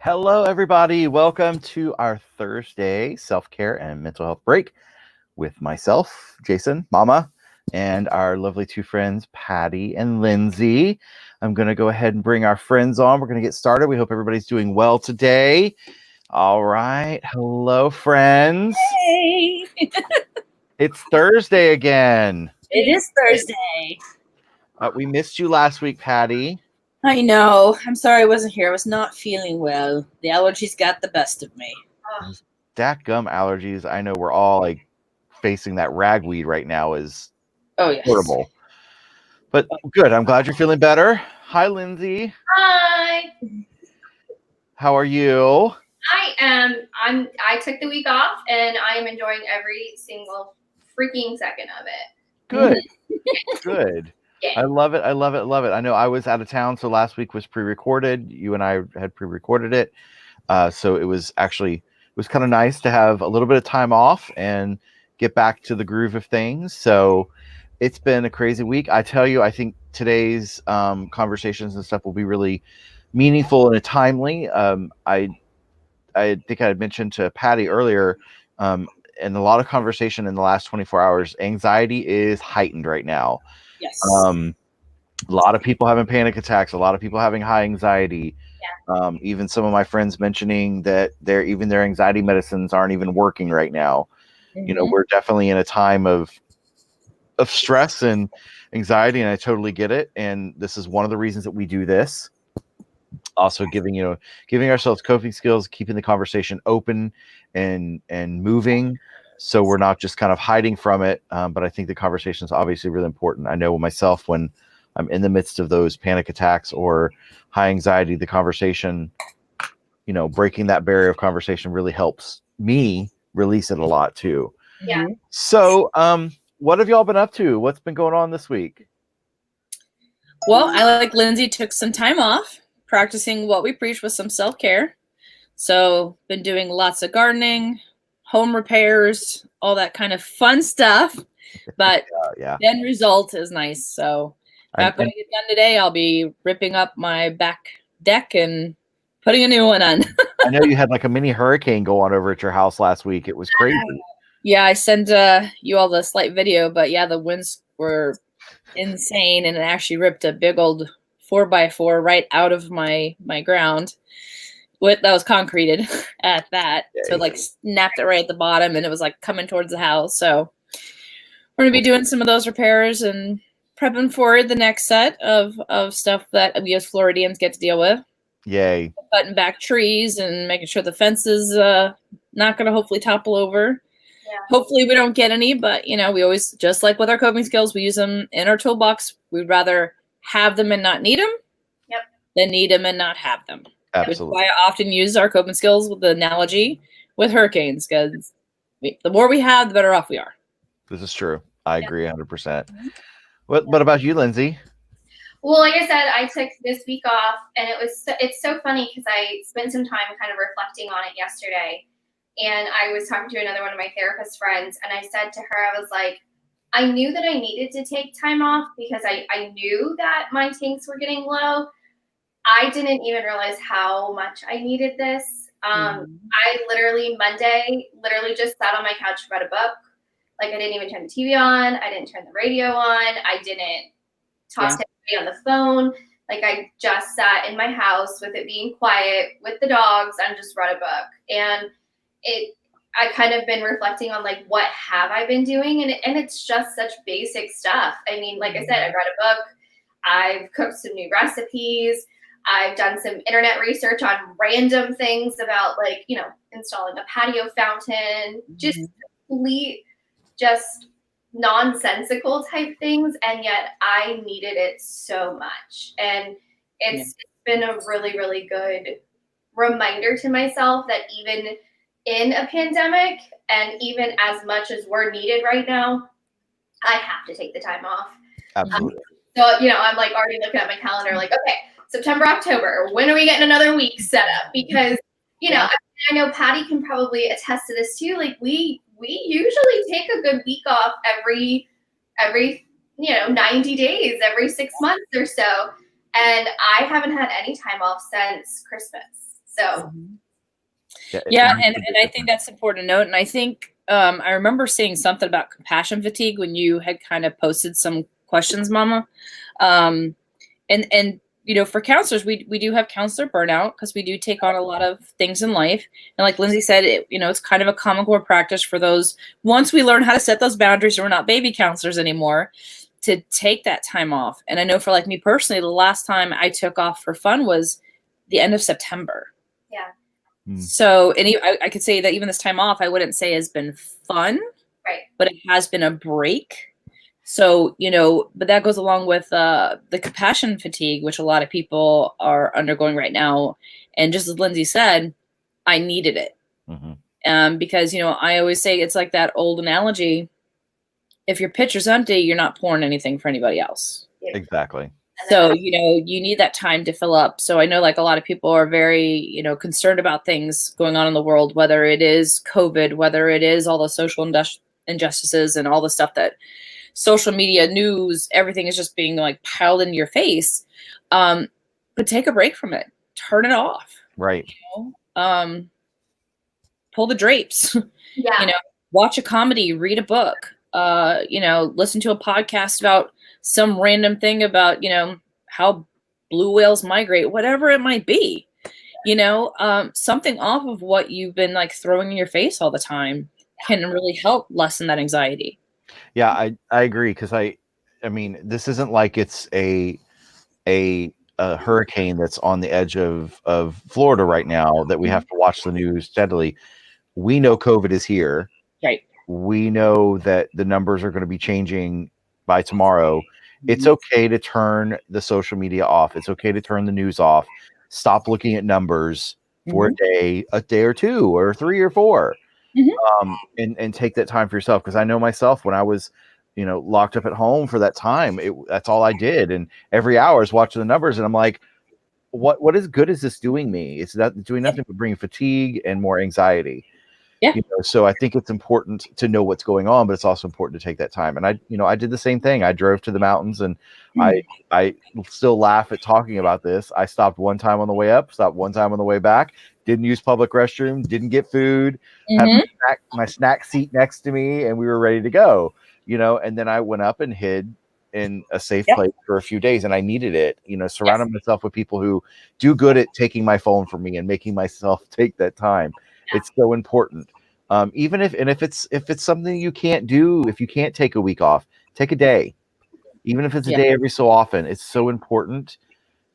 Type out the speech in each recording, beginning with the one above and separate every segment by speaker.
Speaker 1: Hello, everybody. Welcome to our Thursday self-care and mental health break with myself, Jason, Momma, and our lovely two friends, Patti and Lindsey. I'm going to go ahead and bring our friends on. We're going to get started. We hope everybody's doing well today. All right. Hello, friends.
Speaker 2: Hey.
Speaker 1: It's Thursday again.
Speaker 2: It is Thursday.
Speaker 1: We missed you last week, Patti.
Speaker 2: I know. I'm sorry I wasn't here. I was not feeling well. The allergies got the best of me.
Speaker 1: Gum allergies. I know we're all like facing that ragweed right now is horrible. But good. I'm glad you're feeling better. Hi, Lindsey.
Speaker 3: Hi.
Speaker 1: How are you?
Speaker 3: I took the week off and I am enjoying every single freaking second of it.
Speaker 1: Good. Good.
Speaker 3: Yeah.
Speaker 1: I love it. I love it. Love it. I know I was out of town, so last week was pre-recorded. You and I had pre-recorded it. So it was kind of nice to have a little bit of time off and get back to the groove of things. So it's been a crazy week. I tell you, I think today's conversations and stuff will be really meaningful and timely. I think I had mentioned to Patti earlier, in a lot of conversation in the last 24 hours, anxiety is heightened right now.
Speaker 2: Yes.
Speaker 1: A lot of people having panic attacks, a lot of people having high anxiety.
Speaker 3: Yeah.
Speaker 1: Even some of my friends mentioning that their anxiety medicines aren't even working right now.
Speaker 2: Mm-hmm.
Speaker 1: You know, we're definitely in a time of stress and anxiety, and I totally get it. And this is one of the reasons that we do this. Also giving ourselves coping skills, keeping the conversation open and moving, so we're not just kind of hiding from it. But I think the conversation is obviously really important. I know myself, when I'm in the midst of those panic attacks or high anxiety, the conversation, breaking that barrier of conversation really helps me release it a lot too.
Speaker 3: Yeah.
Speaker 1: So, what have y'all been up to? What's been going on this week?
Speaker 2: Well, I, like Lindsey, took some time off practicing what we preach with some self-care. So been doing lots of gardening, home repairs, all that kind of fun stuff. But
Speaker 1: yeah,
Speaker 2: the end result is nice. So not going to get done today. I'll be ripping up my back deck and putting a new one on.
Speaker 1: I know you had like a mini hurricane go on over at your house last week. It was crazy.
Speaker 2: Yeah, I sent you all the slight video, but yeah, the winds were insane, and it actually ripped a big old 4x4 right out of my ground. That was concreted at that. Yay. So it like snapped it right at the bottom, and it was like coming towards the house. So we're gonna be doing some of those repairs and prepping for the next set of stuff that we as Floridians get to deal with.
Speaker 1: Yay.
Speaker 2: Cutting back trees and making sure the fence is not gonna hopefully topple over.
Speaker 3: Yeah.
Speaker 2: Hopefully we don't get any, but we always, just like with our coping skills, we use them in our toolbox. We'd rather have them and not need them than need them and not have them.
Speaker 1: Absolutely.
Speaker 2: Which is why I often use our coping skills with the analogy with hurricanes, because the more we have, the better off we are.
Speaker 1: This is true. I agree 100%. Mm-hmm. What about you, Lindsey?
Speaker 3: Well, like I said, I took this week off, and it's so funny because I spent some time kind of reflecting on it yesterday. And I was talking to another one of my therapist friends, and I said to her, I was like, I knew that I needed to take time off because I knew that my tanks were getting low. I didn't even realize how much I needed this. I Monday just sat on my couch, read a book. Like, I didn't even turn the TV on. I didn't turn the radio on. I didn't talk to anybody on the phone. Like, I just sat in my house with it being quiet with the dogs and just read a book. And I kind of been reflecting on like, what have I been doing? And it's just such basic stuff. I mean, like I said, I read a book. I've cooked some new recipes. I've done some internet research on random things about like, installing a patio fountain, just complete, just nonsensical type things. And yet I needed it so much. And it's been a really, really good reminder to myself that even in a pandemic, and even as much as we're needed right now, I have to take the time off.
Speaker 1: Absolutely.
Speaker 3: So, I'm like already looking at my calendar, like, okay, September, October, when are we getting another week set up? Because, I know Patti can probably attest to this too. Like, we usually take a good week off every 90 days, every 6 months or so. And I haven't had any time off since Christmas. So
Speaker 2: yeah, and I think that's important to note. And I think I remember seeing something about compassion fatigue when you had kind of posted some questions, Mama. And you know, for counselors, we do have counselor burnout because we do take on a lot of things in life. And like Lindsey said, you know, it's kind of a common core practice for those, once we learn how to set those boundaries, we're not baby counselors anymore, to take that time off. And I know for like me personally, the last time I took off for fun was the end of September.
Speaker 3: yeah.
Speaker 2: So, and I could say that even this time off, I wouldn't say has been fun,
Speaker 3: Right.
Speaker 2: but it has been a break. So, you know, but that goes along with the compassion fatigue, which a lot of people are undergoing right now. And just as Lindsey said, I needed it. Because, you know, I always say it's like that old analogy. If your pitcher's empty, you're not pouring anything for anybody else.
Speaker 1: Exactly.
Speaker 2: So, you know, you need that time to fill up. So I know like a lot of people are very, you know, concerned about things going on in the world, whether it is COVID, whether it is all the social injustices and all the stuff that social media news, everything is just being like piled into your face. But take a break from it, turn it off.
Speaker 1: Right.
Speaker 2: You know? Pull the drapes,
Speaker 3: Yeah.
Speaker 2: you know, watch a comedy, read a book, you know, listen to a podcast about some random thing about, you know, how blue whales migrate, whatever it might be, you know, something off of what you've been like throwing in your face all the time can really help lessen that anxiety.
Speaker 1: Yeah, I agree. Cause I mean, this isn't like it's a hurricane that's on the edge of Florida right now that we have to watch the news steadily. We know COVID is here.
Speaker 2: Right.
Speaker 1: We know that the numbers are going to be changing by tomorrow. It's okay to turn the social media off. It's okay to turn the news off. Stop looking at numbers for a day or two or 3 or 4, and take that time for yourself. Because I know myself when I was, you know, locked up at home for that time, that's all I did. And every hour I was watching the numbers, and I'm like, what is good is this doing me? It's not doing nothing but bringing fatigue and more anxiety.
Speaker 2: Yeah.
Speaker 1: You know, so I think it's important to know what's going on, but it's also important to take that time. And I did the same thing. I drove to the mountains, and I still laugh at talking about this. I stopped one time on the way up, stopped one time on the way back, didn't use public restroom, didn't get food, had my snack seat next to me, and we were ready to go, you know, and then I went up and hid in a safe place for a few days, and I needed it, you know, surrounding myself with people who do good at taking my phone from me and making myself take that time. It's so important. Even if it's something you can't do, if you can't take a week off, take a day. Even if it's a day every so often, it's so important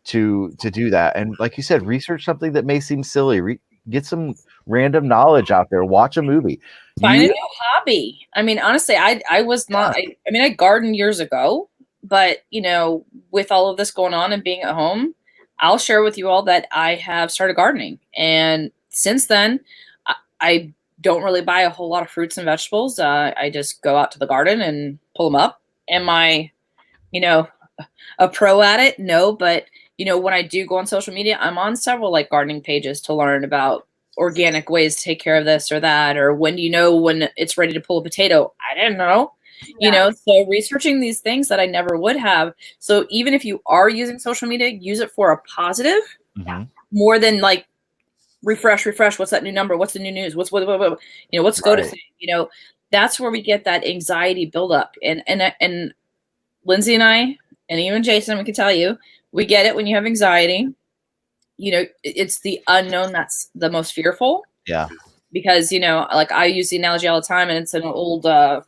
Speaker 1: to do that. And like you said, research something that may seem silly. Get some random knowledge out there. Watch a movie.
Speaker 2: Find a new hobby. I mean, honestly, I was not. I mean, I gardened years ago, but you know, with all of this going on and being at home, I'll share with you all that I have started gardening, and since then, I don't really buy a whole lot of fruits and vegetables. I just go out to the garden and pull them up. Am I, you know, a pro at it? No, but you know, when I do go on social media, I'm on several like gardening pages to learn about organic ways to take care of this or that, or when do you know when it's ready to pull a potato? I didn't know. You know, so researching these things that I never would have. So even if you are using social media, use it for a positive more than like refresh. What's that new number? What's the new news? What's what you know, what's go to say? You know, that's where we get that anxiety buildup. And Lindsey and I, and even Jason, we can tell you, we get it when you have anxiety. You know, it's the unknown that's the most fearful.
Speaker 1: Yeah.
Speaker 2: Because, you know, like I use the analogy all the time, and it's an old, I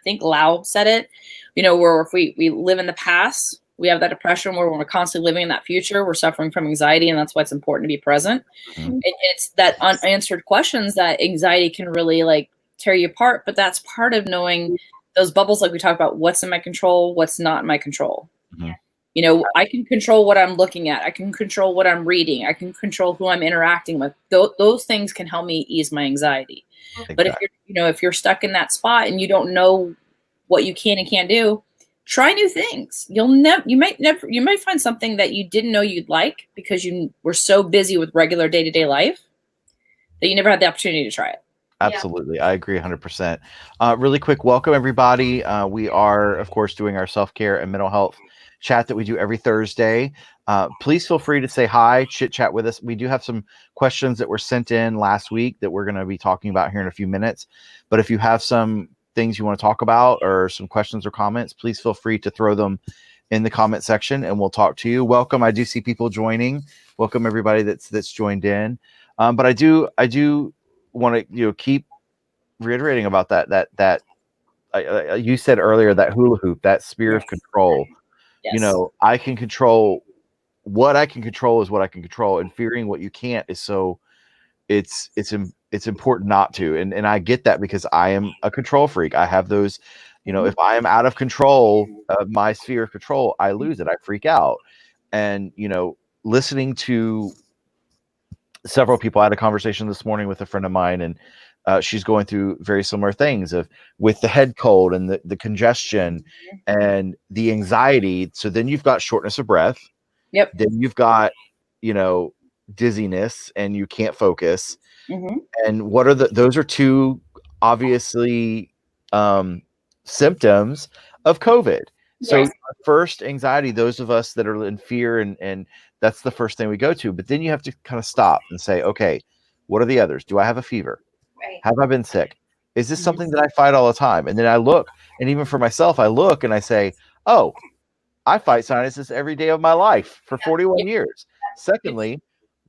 Speaker 2: think Lau said it, you know, where if we live in the past, we have that depression where when we're constantly living in that future, we're suffering from anxiety, and that's why it's important to be present. And it's that unanswered questions that anxiety can really like tear you apart. But that's part of knowing those bubbles, like we talked about, what's in my control, what's not in my control. You know, I can control what I'm looking at. I can control what I'm reading. I can control who I'm interacting with. Those things can help me ease my anxiety. Exactly. But if you're, you know, if you're stuck in that spot and you don't know what you can and can't do, try new things. You might find something that you didn't know you'd like because you were so busy with regular day-to-day life that you never had the opportunity to try it.
Speaker 1: Absolutely. Yeah. I agree 100%. Really quick, welcome everybody. We are, of course, doing our self-care and mental health chat that we do every Thursday. Please feel free to say hi, chit chat with us. We do have some questions that were sent in last week that we're going to be talking about here in a few minutes. But if you have some things you want to talk about or some questions or comments, please feel free to throw them in the comment section and we'll talk to you. Welcome. I do see people joining. Welcome everybody that's joined in. But I do want to keep reiterating about that you said earlier, that hula hoop, that sphere of control.
Speaker 2: Yes.
Speaker 1: I can control what I can control is what I can control, and fearing what you can't is so it's important not to. And I get that because I am a control freak. I have those, if I am out of control of my sphere of control, I lose it. I freak out. And, listening to several people, I had a conversation this morning with a friend of mine, and she's going through very similar things with the head cold and the congestion and the anxiety. So then you've got shortness of breath.
Speaker 2: Yep.
Speaker 1: Then you've got, dizziness and you can't focus. And what are those are two obviously symptoms of COVID. So first anxiety, those of us that are in fear, and that's the first thing we go to. But then you have to kind of stop and say, okay, what are the others? Do I have a fever?
Speaker 3: Right.
Speaker 1: Have I been sick? Is this something that I fight all the time? And then I look, and even for myself, I look and I say, oh, I fight sinuses every day of my life for 41 years. Secondly,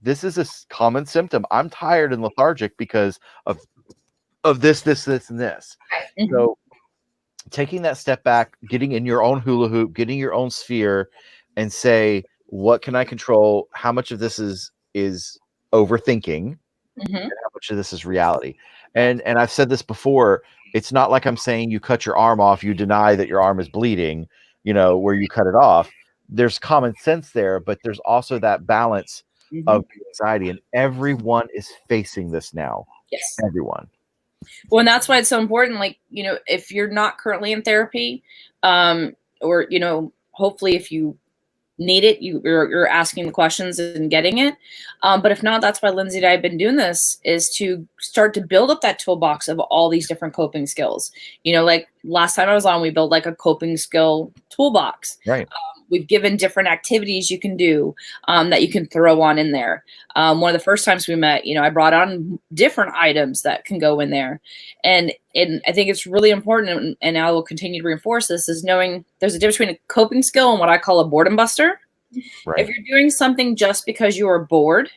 Speaker 1: this is a common symptom. I'm tired and lethargic because of this, and this. So taking that step back, getting in your own hula hoop, getting your own sphere, and say, what can I control? How much of this is overthinking? And how much of this is reality? And I've said this before. It's not like I'm saying you cut your arm off, you deny that your arm is bleeding, where you cut it off. There's common sense there, but there's also that balance of anxiety, and everyone is facing this now.
Speaker 2: Yes.
Speaker 1: Everyone.
Speaker 2: Well, and that's why it's so important. Like, if you're not currently in therapy, or, hopefully if you need it, you're asking the questions and getting it. But if not, that's why Lindsey and I have been doing this, is to start to build up that toolbox of all these different coping skills. Like last time I was on, we built like a coping skill toolbox.
Speaker 1: Right.
Speaker 2: We've given different activities you can do that you can throw on in there. One of the first times we met, I brought on different items that can go in there. And I think it's really important, and I will continue to reinforce this, is knowing there's a difference between a coping skill and what I call a boredom buster.
Speaker 1: Right.
Speaker 2: If you're doing something just because you are bored,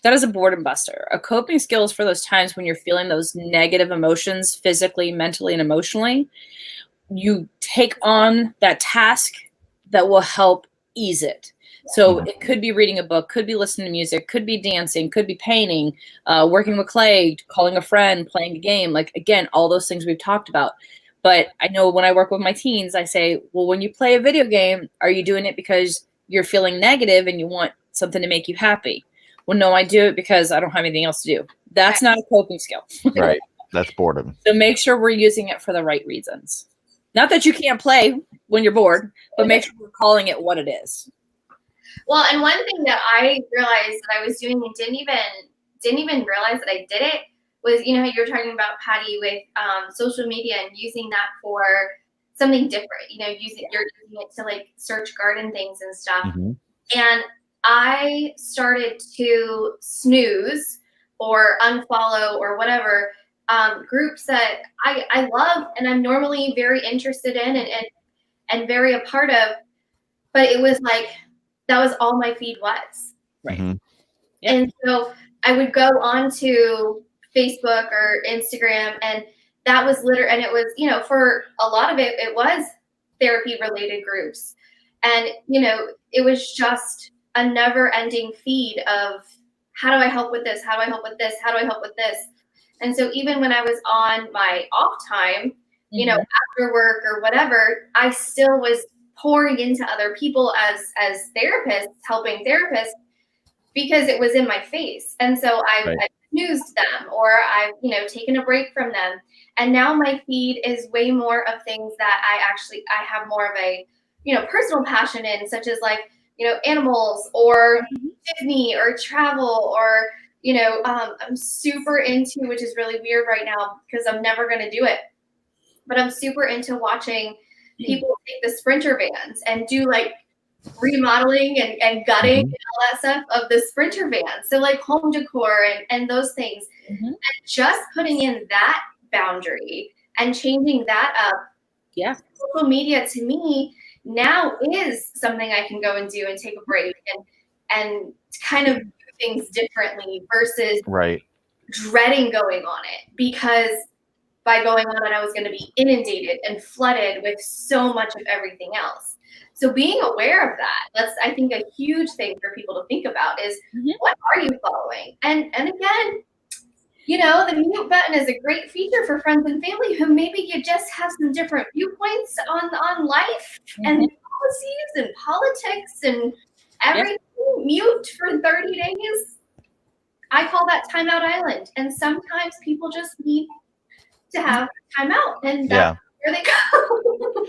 Speaker 2: that is a boredom buster. A coping skill is for those times when you're feeling those negative emotions physically, mentally, and emotionally. You take on that task that will help ease it. So it could be reading a book, could be listening to music, could be dancing, could be painting, working with clay, calling a friend, playing a game. Like, again, all those things we've talked about. But I know when I work with my teens, I say, well, when you play a video game, are you doing it because you're feeling negative and you want something to make you happy? Well, no, I do it because I don't have anything else to do. That's not a coping skill.
Speaker 1: Right. That's boredom.
Speaker 2: So make sure we're using it for the right reasons. Not that you can't play when you're bored, but make sure we're calling it what it is.
Speaker 3: Well, and one thing that I realized that I was doing and didn't even realize that I did it was, how you were talking about, Patti, with social media and using that for something different. You're using it to like search garden things and stuff. And I started to snooze or unfollow or whatever groups that I love and I'm normally very interested in and very a part of, but it was like that was all my feed was.
Speaker 2: Right.
Speaker 1: Yep.
Speaker 3: And so I would go on to Facebook or Instagram, and that was and it was, for a lot of it, it was therapy related groups. And, it was just a never ending feed of how do I help with this? How do I help with this? How do I help with this? And so even when I was on my off time, after work or whatever, I still was pouring into other people as therapists, helping therapists, because it was in my face. And so I snoozed them, or I've, taken a break from them. And now my feed is way more of things that I have more of a, personal passion in, such as like, animals or Disney or travel or, I'm super into, which is really weird right now because I'm never going to do it, but I'm super into watching people take the Sprinter vans and do like remodeling and gutting
Speaker 1: Mhm.
Speaker 3: and all that stuff of the Sprinter van. So like home decor and those things.
Speaker 2: Mhm.
Speaker 3: And just putting in that boundary and changing that up.
Speaker 2: Yeah.
Speaker 3: Social media to me now is something I can go and do and take a break and kind of do things differently versus
Speaker 1: Right.
Speaker 3: dreading going on it, because by going on it, I was going to be inundated and flooded with so much of everything else. So being aware of that, that's, I think, a huge thing for people to think about is what are you following? And again, you know, the mute button is a great feature for friends and family who maybe you just have some different viewpoints on life and policies and politics and everything. Mute for 30 days. I call that timeout island. And sometimes people just need to have timeout, and that's where they go.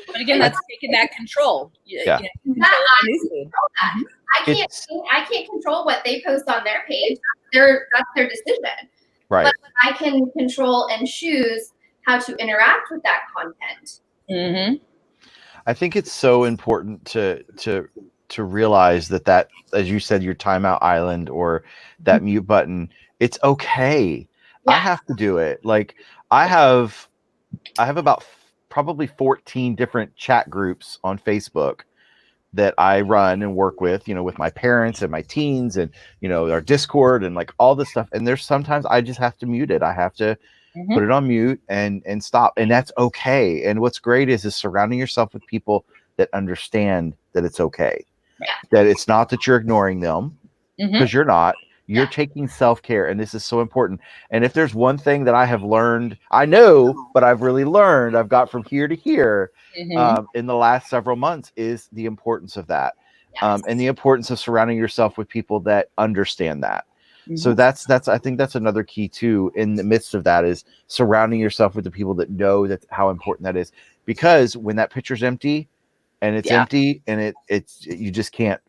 Speaker 2: But again, that's taking that control.
Speaker 1: Yeah.
Speaker 2: You know,
Speaker 3: I can't control what they post on their page. That's their decision.
Speaker 1: Right.
Speaker 3: But I can control and choose how to interact with that content.
Speaker 2: Mm-hmm.
Speaker 1: I think it's so important to realize that, as you said, your timeout island or that mute button, it's okay.
Speaker 3: Yeah.
Speaker 1: I have to do it. Like I have about probably 14 different chat groups on Facebook that I run and work with, you know, with my parents and my teens and, you know, our Discord and like all this stuff. And there's sometimes I just have to mute it. I have to put it on mute and stop. And that's okay. And what's great is surrounding yourself with people that understand that it's okay.
Speaker 3: Yeah.
Speaker 1: That it's not that you're ignoring them, because you're not. You're taking self-care, and this is so important. And if there's one thing that I have learned, I know, but I've really learned, I've got from here to here in the last several months, is the importance of that.
Speaker 3: Yes.
Speaker 1: And the importance of surrounding yourself with people that understand that. So that's I think that's another key too in the midst of that, is surrounding yourself with the people that know that how important that is. Because when that picture's empty and it's empty and it's you just can't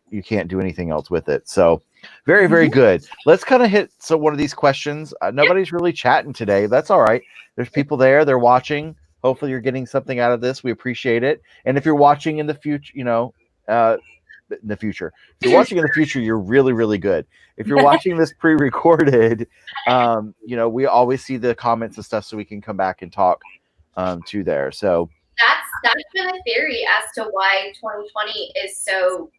Speaker 1: do anything else with it. So very, very good. Let's kind of hit one of these questions. Nobody's really chatting today. That's all right. There's people there. They're watching. Hopefully you're getting something out of this. We appreciate it. And if you're watching in the future, you know, in the future, if you're watching in the future, you're really, really good. If you're watching this pre-recorded, you know, we always see the comments and stuff so we can come back and talk to there. So
Speaker 3: that's been a theory as to why 2020 is so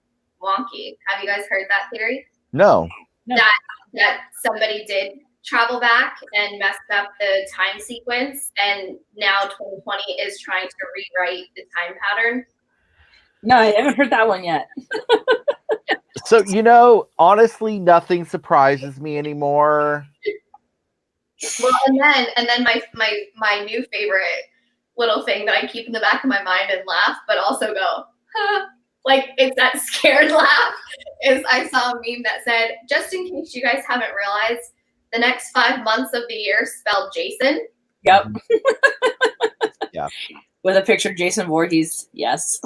Speaker 3: wonky. Have you guys heard that theory?
Speaker 1: No.
Speaker 3: That somebody did travel back and messed up the time sequence, and now 2020 is trying to rewrite the time pattern.
Speaker 2: No, I haven't heard that one yet.
Speaker 1: So, you know, honestly, nothing surprises me anymore.
Speaker 3: Well, and then my new favorite little thing that I keep in the back of my mind and laugh, but also go, huh. Like, it's that scared laugh, is I saw a meme that said, just in case you guys haven't realized, the next 5 months of the year spelled Jason.
Speaker 2: Yep.
Speaker 1: Yeah.
Speaker 2: With a picture of Jason Voorhees. Yes.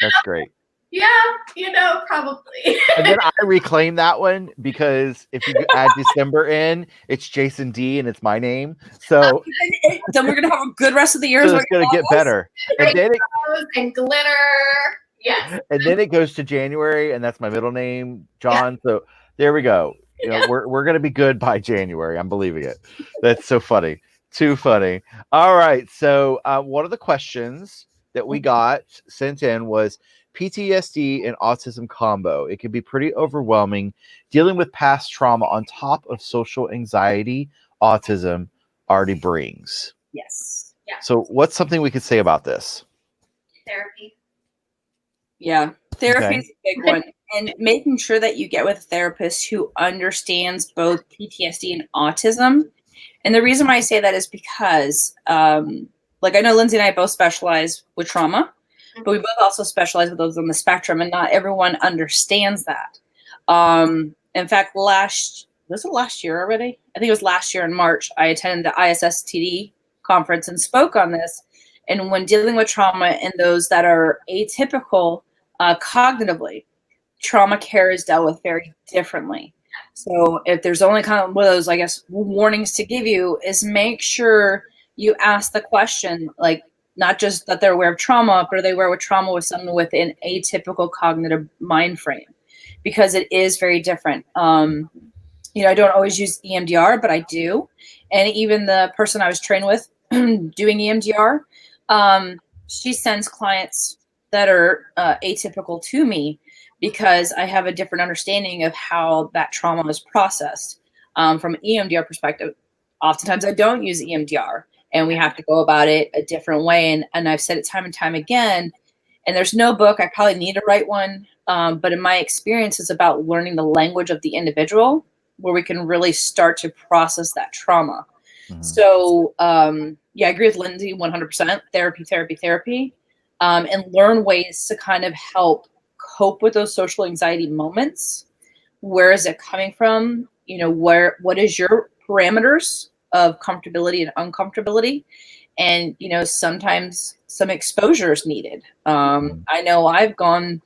Speaker 1: That's great.
Speaker 3: Yeah, you know, probably.
Speaker 1: And then I reclaim that one, because if you add December in, it's Jason D and it's my name. So
Speaker 2: then we're going to have a good rest of the year.
Speaker 1: So it's going to get better. And then
Speaker 3: and glitter. Yes.
Speaker 1: And then it goes to January, and that's my middle name, John. Yeah. So there we go. You know, we're going to be good by January. I'm believing it. That's so funny. Too funny. All right. So one of the questions that we got sent in was PTSD and autism combo. It can be pretty overwhelming dealing with past trauma on top of social anxiety autism already brings.
Speaker 2: Yes.
Speaker 3: Yeah.
Speaker 1: So what's something we could say about this?
Speaker 3: Therapy.
Speaker 2: Yeah. Therapy is a big one. And making sure that you get with a therapist who understands both PTSD and autism. And the reason why I say that is because, like, I know Lindsey and I both specialize with trauma, but we both also specialize with those on the spectrum, and not everyone understands that. In fact, was it last year already? I think it was last year in March. I attended the ISSTD conference and spoke on this. And when dealing with trauma and those that are atypical cognitively, trauma care is dealt with very differently. So if there's only kind of one of those, I guess, warnings to give you, is make sure you ask the question, like, not just that they're aware of trauma, but are they aware of trauma with someone with an atypical cognitive mind frame? Because it is very different. I don't always use EMDR, but I do. And even the person I was trained with doing EMDR, she sends clients that are atypical to me because I have a different understanding of how that trauma is processed. From an EMDR perspective, oftentimes I don't use EMDR, and we have to go about it a different way. And I've said it time and time again, and there's no book. I probably need to write one. But in my experience, it's about learning the language of the individual where we can really start to process that trauma. Mm-hmm. So, I agree with Lindsey 100%. Therapy, and learn ways to kind of help cope with those social anxiety moments. Where is it coming from? What is your parameters of comfortability and uncomfortability? And, sometimes some exposure is needed. I know I've gone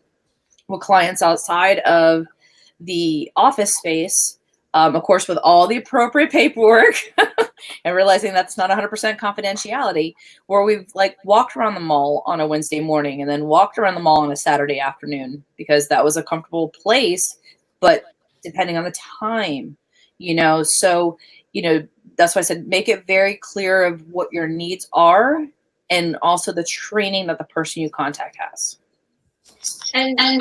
Speaker 2: with clients outside of the office space, of course, with all the appropriate paperwork and realizing that's not 100% confidentiality, where we've walked around the mall on a Wednesday morning and then walked around the mall on a Saturday afternoon because that was a comfortable place, but depending on the time, so, that's why I said, make it very clear of what your needs are and also the training that the person you contact has.
Speaker 3: And on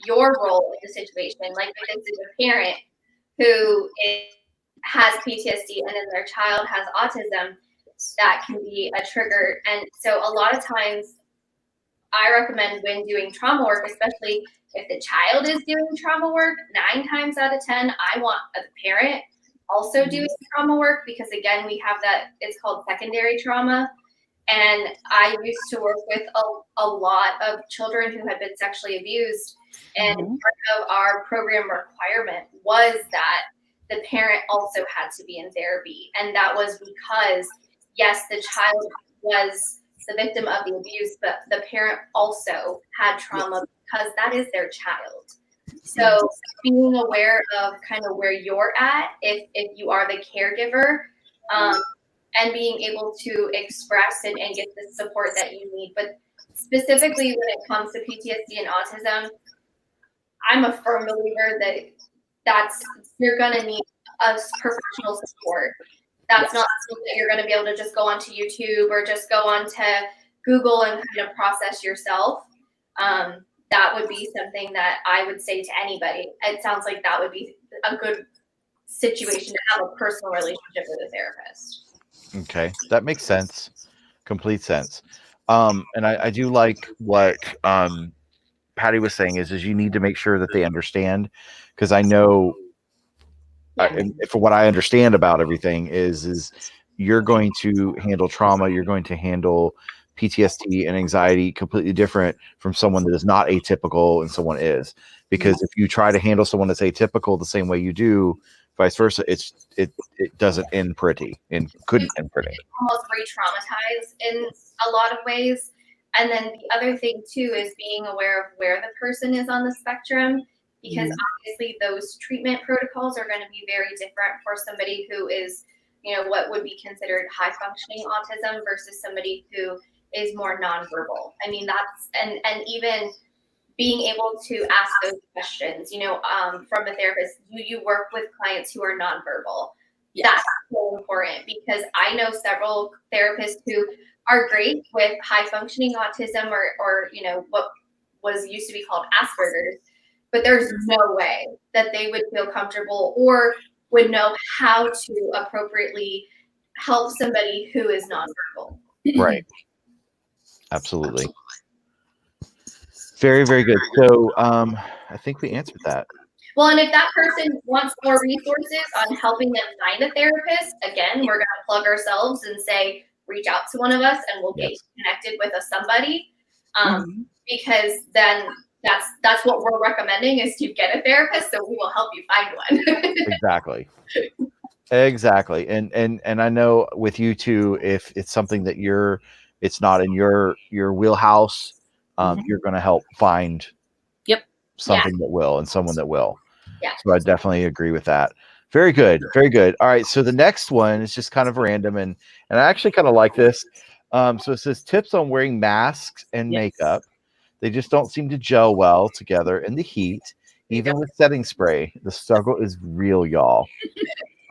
Speaker 3: your role in the situation, if this is a parent who has PTSD and then their child has autism, that can be a trigger. And so a lot of times I recommend when doing trauma work, especially if the child is doing trauma work, 9 times out of 10, I want a parent also doing trauma work, because again, we have that, it's called secondary trauma. And I used to work with a lot of children who had been sexually abused. And part of our program requirement was that the parent also had to be in therapy. And that was because, yes, the child was the victim of the abuse, but the parent also had trauma because that is their child. So being aware of kind of where you're at, if you are the caregiver, and being able to express and get the support that you need. But specifically when it comes to PTSD and autism, I'm a firm believer that you're going to need a professional support. That's not something that you're going to be able to just go onto YouTube or just go onto Google and kind of process yourself. That would be something that I would say to anybody. It sounds like that would be a good situation to have a personal relationship with a therapist.
Speaker 1: Okay, that makes sense. Complete sense. And I do like what Patti was saying is you need to make sure that they understand, because I know, and for what I understand about everything is you're going to handle trauma, you're going to handle PTSD and anxiety completely different from someone that is not atypical and someone is. Because if you try to handle someone that's atypical the same way you do, vice versa, it doesn't end pretty and couldn't end pretty.
Speaker 3: Almost re-traumatized in a lot of ways. And then the other thing too is being aware of where the person is on the spectrum, because obviously those treatment protocols are going to be very different for somebody who is, what would be considered high functioning autism versus somebody who is more nonverbal. I mean, that's, and even being able to ask those questions, from a therapist, you work with clients who are nonverbal. Yes. That's so important, because I know several therapists who are great with high functioning autism or what was used to be called Asperger's, but there's no way that they would feel comfortable or would know how to appropriately help somebody who is nonverbal.
Speaker 1: Right. Absolutely. Very, very good. So I think we answered that.
Speaker 3: Well, and if that person wants more resources on helping them find a therapist, again, we're going to plug ourselves and say, reach out to one of us and we'll get you connected with somebody. Because then that's what we're recommending, is to get a therapist, so we will help you find one.
Speaker 1: Exactly. And I know with you too, if it's something that it's not in your wheelhouse, you're going to help find something that will, and someone that will.
Speaker 3: Yeah.
Speaker 1: So I definitely agree with that. Very good. Very good. All right. So the next one is just kind of random, and I actually kind of like this. So it says tips on wearing masks and makeup. They just don't seem to gel well together in the heat, even with setting spray. The struggle is real, y'all.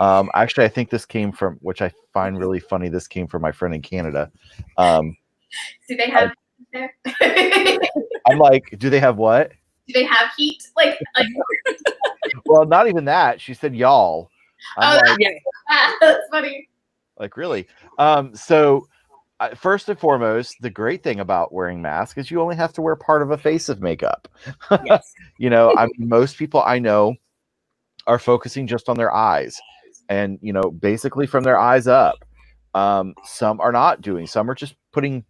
Speaker 1: Actually, I think this came from, which I find really funny. This came from my friend in Canada.
Speaker 3: Do they have there?
Speaker 1: I'm like, do they have what?
Speaker 3: Do they have heat? Like
Speaker 1: Well, not even that. She said y'all. I'm like,
Speaker 3: that's funny.
Speaker 1: like, really? So first and foremost, the great thing about wearing masks is you only have to wear part of a face of makeup.
Speaker 2: Yes.
Speaker 1: You know, I mean, most people I know are focusing just on their eyes and, you know, basically from their eyes up. Some are not doing, some are just putting,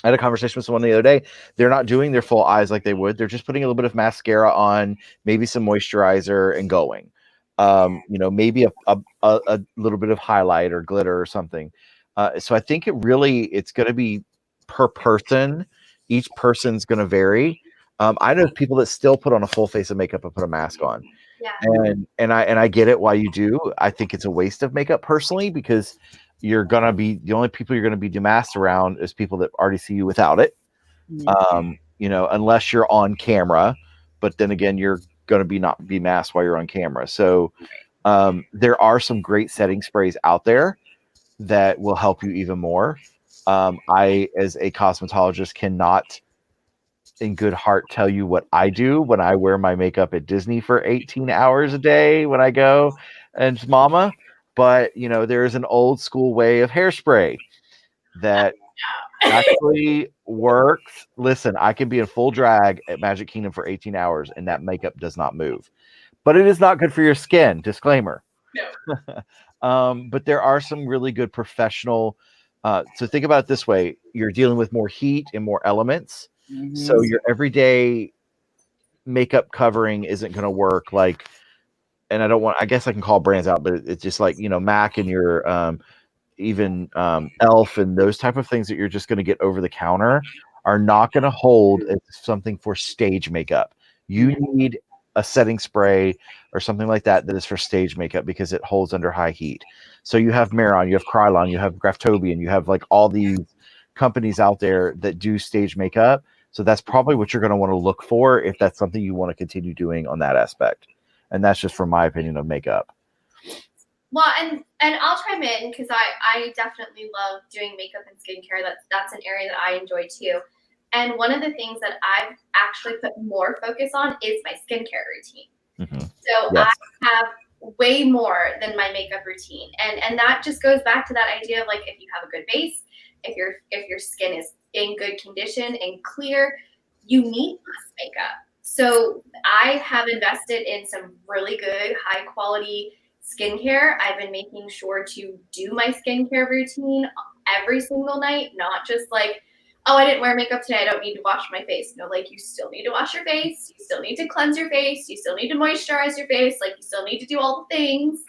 Speaker 1: I had a conversation with someone the other day. They're not doing their full eyes like they would. They're just putting a little bit of mascara on, maybe some moisturizer and going. You know, maybe a little bit of highlight or glitter or something. So I think it's going to be per person. Each person's going to vary. I know people that still put on a full face of makeup and put a mask on.
Speaker 3: Yeah.
Speaker 1: And I get it why you do. I think it's a waste of makeup personally, because you're gonna be the only people you're gonna be demasked around is people that already see you without it. You know, unless you're on camera, but then again, you're gonna not be masked while you're on camera. So there are some great setting sprays out there that will help you even more. I, as a cosmetologist, cannot in good heart tell you what I do when I wear my makeup at Disney for 18 hours a day when I go and it's Momma. But, you know, there is an old school way of hairspray that actually works. Listen, I can be in full drag at Magic Kingdom for 18 hours and that makeup does not move. But it is not good for your skin. Disclaimer.
Speaker 3: No.
Speaker 1: But there are some really good professional. So think about it this way. You're dealing with more heat and more elements. So your everyday makeup covering isn't going to work. Like, and I guess I can call brands out, but it's just like, you know, MAC and your even Elf and those type of things that you're just going to get over the counter are not going to hold as something for stage makeup. You need a setting spray or something like that is for stage makeup because it holds under high heat. So you have Maron, you have Krylon, you have Graftobian, you have like all these companies out there that do stage makeup. So that's probably what you're going to want to look for if that's something you want to continue doing on that aspect. And that's just from my opinion of makeup.
Speaker 3: Well, and I'll chime in because I definitely love doing makeup and skincare. That's an area that I enjoy too. And one of the things that I've actually put more focus on is my skincare routine. So yes. I have way more than my makeup routine. And that just goes back to that idea of like, if you have a good base, if your skin is in good condition and clear, you need less makeup. So I have invested in some really good, high quality skincare. I've been making sure to do my skincare routine every single night, not just like, oh, I didn't wear makeup today, I don't need to wash my face. No, like you still need to wash your face, you still need to cleanse your face, you still need to moisturize your face, like you still need to do all the things.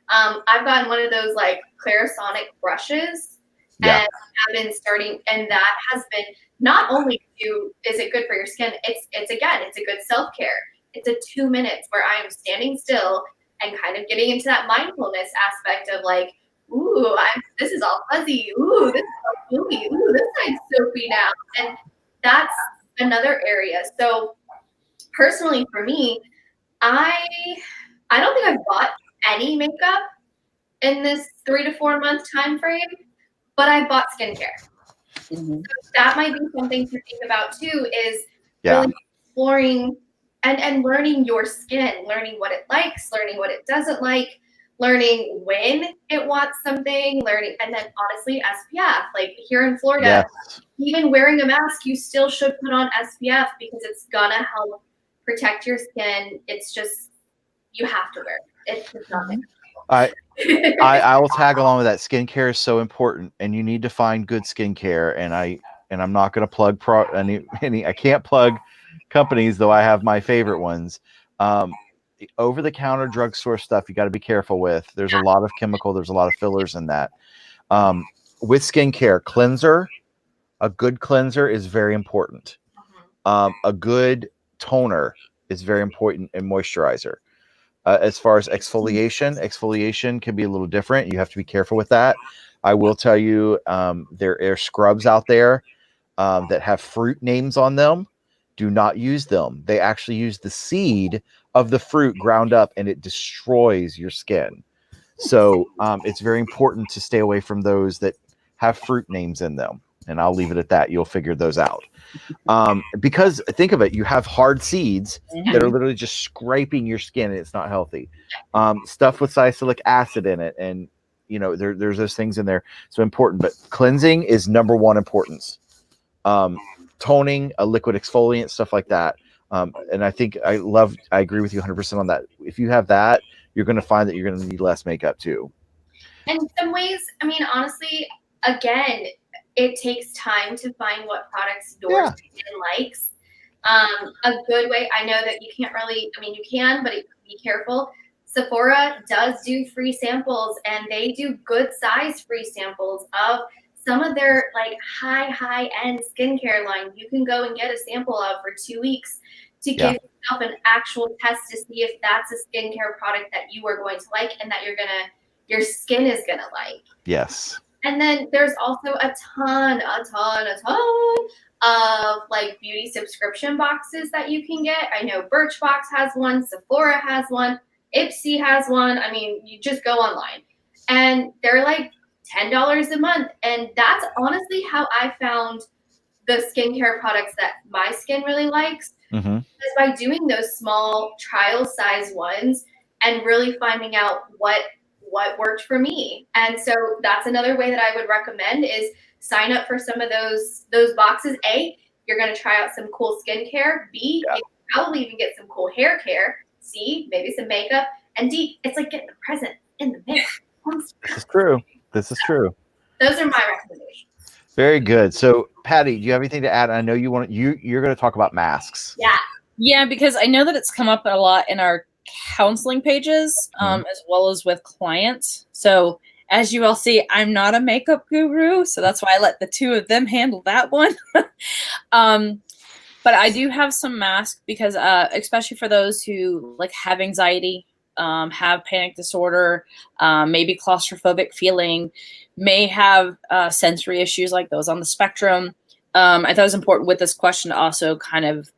Speaker 3: I've gotten one of those like Clarisonic brushes and I've been starting, and that has been not only is it good for your skin, it's a good self-care. It's a 2 minutes where I am standing still and kind of getting into that mindfulness aspect of like, ooh, this is all fuzzy. Ooh, this is all gooey. Ooh, this side's soapy now. And that's another area. So personally for me, I don't think I've bought any makeup in this 3 to 4 month time frame, but I bought skincare. So that might be something to think about too, is really exploring and learning your skin, learning what it likes, learning what it doesn't like, learning when it wants something, and then honestly, SPF. Like here in Florida, even wearing a mask, you still should put on SPF because it's gonna help protect your skin. It's just, you have to wear it. It's not
Speaker 1: I will tag along with that. Skincare is so important, and you need to find good skincare. And I'm not going to plug any. I can't plug companies, though I have my favorite ones. The over-the-counter drugstore stuff you got to be careful with. There's a lot of chemical. There's a lot of fillers in that. With skincare, cleanser, a good cleanser is very important. A good toner is very important, and moisturizer. As far as exfoliation can be a little different. You have to be careful with that. I will tell you, there are scrubs out there that have fruit names on them. Do not use them. They actually use the seed of the fruit ground up, and it destroys your skin. So it's very important to stay away from those that have fruit names in them. And I'll leave it at that. You'll figure those out. Because think of it, you have hard seeds that are literally just scraping your skin, and it's not healthy. Stuff with salicylic acid in it, and there's those things in there. So important, but cleansing is number one importance. Toning, a liquid exfoliant, stuff like that. And I think I agree with you 100% on that. If you have that, you're going to find that you're going to need less makeup too.
Speaker 3: And in some ways, I mean, honestly, again, it takes time to find what products your skin likes. A good way, I know that you can't really, I mean, you can, but be careful. Sephora does do free samples, and they do good size free samples of some of their like high end skincare line. You can go and get a sample of for 2 weeks to give yourself an actual test to see if that's a skincare product that you are going to like and that your skin is gonna like.
Speaker 1: Yes.
Speaker 3: And then there's also a ton of like beauty subscription boxes that you can get. I know Birchbox has one, Sephora has one, Ipsy has one. I mean, you just go online and they're like $10 a month. And that's honestly how I found the skincare products that my skin really likes.
Speaker 1: Mm-hmm.
Speaker 3: Is by doing those small trial size ones and really finding out what worked for me. And so that's another way that I would recommend is sign up for some of those boxes. A, you're going to try out some cool skincare. B, you probably even get some cool hair care. C, maybe some makeup. And D, it's like getting a present in the mail.
Speaker 1: This is true. This is true.
Speaker 3: Those are my recommendations.
Speaker 1: Very good. So, Patti, do you have anything to add? I know you're going to talk about masks.
Speaker 2: Yeah, because I know that it's come up a lot in our counseling pages, as well as with clients. So as you all see, I'm not a makeup guru, so that's why I let the two of them handle that one. But I do have some masks because, especially for those who like have anxiety, have panic disorder, maybe claustrophobic feeling, may have sensory issues like those on the spectrum. I thought it was important with this question to also kind of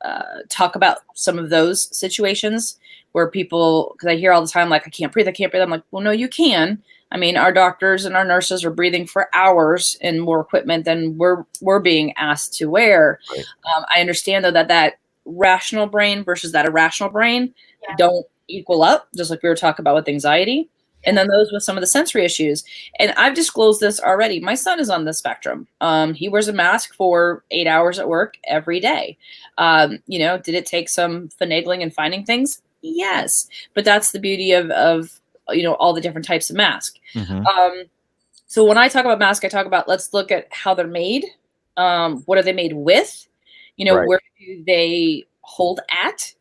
Speaker 2: talk about some of those situations where people, because I hear all the time, like, I can't breathe. I'm like, well, no, you can. I mean, our doctors and our nurses are breathing for hours in more equipment than we're being asked to wear.
Speaker 1: Right.
Speaker 2: I understand, though, that rational brain versus that irrational brain don't equal up, just like we were talking about with anxiety. And then those with some of the sensory issues. And I've disclosed this already. My son is on the spectrum. He wears a mask for 8 hours at work every day. Did it take some finagling and finding things? Yes. But that's the beauty of all the different types of mask.
Speaker 1: Mm-hmm.
Speaker 2: So when I talk about mask, I talk about, let's look at how they're made. What are they made with? Where do they hold at?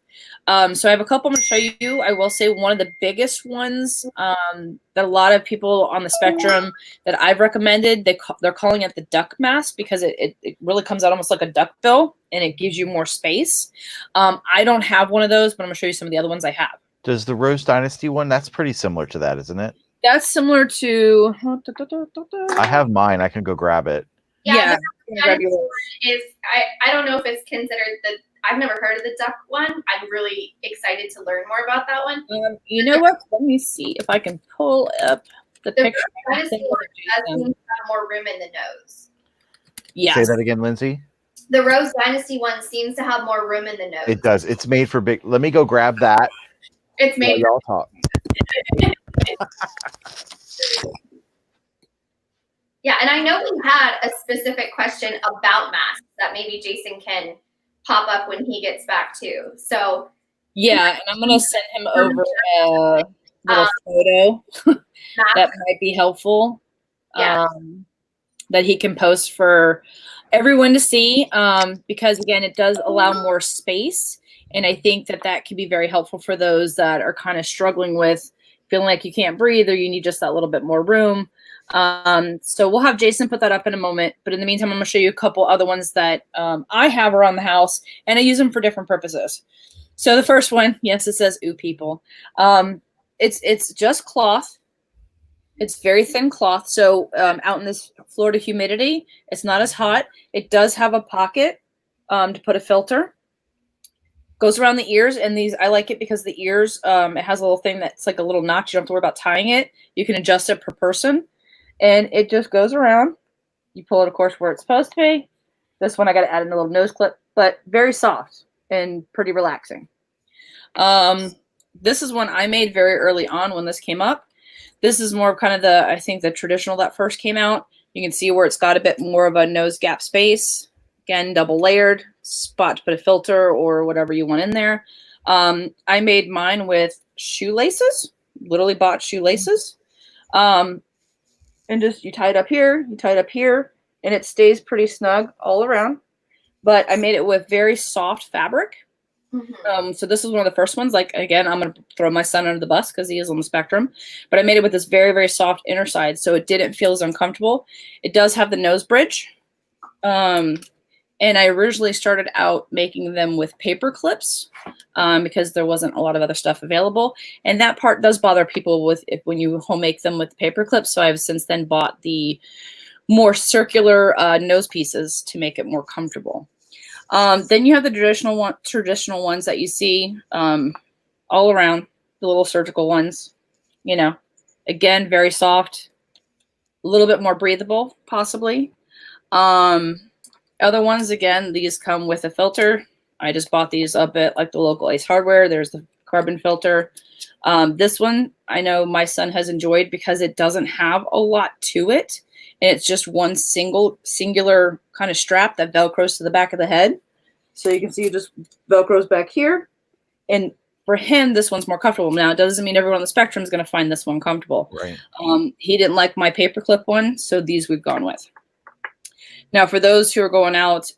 Speaker 2: So I have a couple I'm going to show you. I will say one of the biggest ones that a lot of people on the spectrum that I've recommended, they're calling it the duck mask because it really comes out almost like a duck bill and it gives you more space. I don't have one of those, but I'm going to show you some of the other ones I have.
Speaker 1: Does the Rose Dynasty one? That's pretty similar to that, isn't it?
Speaker 2: That's similar to...
Speaker 1: I have mine. I can go grab it.
Speaker 3: Yeah. I don't know if it's considered I've never heard of the duck one. I'm really excited to learn more about that one.
Speaker 2: You know what? Let me see if I can pull up the picture.
Speaker 3: Does seem to have more room in the nose.
Speaker 2: Yeah.
Speaker 1: Say that again, Lindsay.
Speaker 3: The Rose Dynasty one seems to have more room in the nose.
Speaker 1: It does. It's made for big. Let me go grab that.
Speaker 3: It's made.
Speaker 1: Y'all talk.
Speaker 3: Yeah, and I know we had a specific question about masks that maybe Jason can pop up when he gets back too. So
Speaker 2: yeah, and I'm gonna send him over a little photo that might be helpful. That he can post for everyone to see, because again, it does allow more space, and I think that can be very helpful for those that are kind of struggling with feeling like you can't breathe or you need just that little bit more room. So we'll have Jason put that up in a moment, but in the meantime, I'm going to show you a couple other ones that I have around the house, and I use them for different purposes. So the first one, yes, it says "ooh people." It's just cloth. It's very thin cloth. So out in this Florida humidity, it's not as hot. It does have a pocket to put a filter. Goes around the ears, and these I like it because the ears it has a little thing that's like a little notch. You don't have to worry about tying it. You can adjust it per person, and it just goes around. You pull it, of course, where it's supposed to be. This one I got to add in a little nose clip, but very soft and pretty relaxing. This is one I made very early on when this came up. This is more of kind of I think the traditional that first came out. You can see where it's got a bit more of a nose gap space. Again, double layered spot to put a filter or whatever you want in there. I made mine with shoelaces, literally bought shoelaces. And just you tie it up here, you tie it up here, and it stays pretty snug all around. But I made it with very soft fabric. So this is one of the first ones. Like, again, I'm going to throw my son under the bus because he is on the spectrum. But I made it with this very, very soft inner side, so it didn't feel as uncomfortable. It does have the nose bridge. And I originally started out making them with paper clips because there wasn't a lot of other stuff available. And that part does bother people when you home make them with paper clips. So I've since then bought the more circular nose pieces to make it more comfortable. Then you have the traditional ones that you see all around, the little surgical ones. You know, again, very soft, a little bit more breathable, possibly. Other ones, again, these come with a filter. I just bought these up at like the local Ace Hardware. There's the carbon filter. This one I know my son has enjoyed because it doesn't have a lot to it. And it's just one singular kind of strap that Velcros to the back of the head. So you can see it just Velcros back here. And for him, this one's more comfortable. Now, it doesn't mean everyone on the spectrum is going to find this one comfortable.
Speaker 1: Right.
Speaker 2: He didn't like my paperclip one, so these we've gone with. Now, for those who are going out